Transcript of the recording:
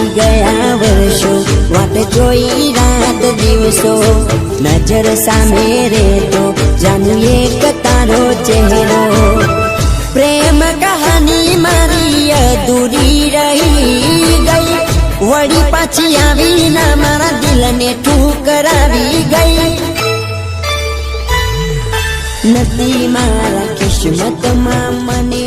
વીતી ગયા વર્ષો, વાટ જોઈ રાત દિવસો, નજર સામે રહેતો જાનું એક તારો ચહેરો. પ્રેમ કહાની મારી અધૂરી રહી ગઈ, વળી પાછી આવી ના મારા દિલને ઠુકરાવી ગઈ. નથી મારા કિસ્મતમાં મને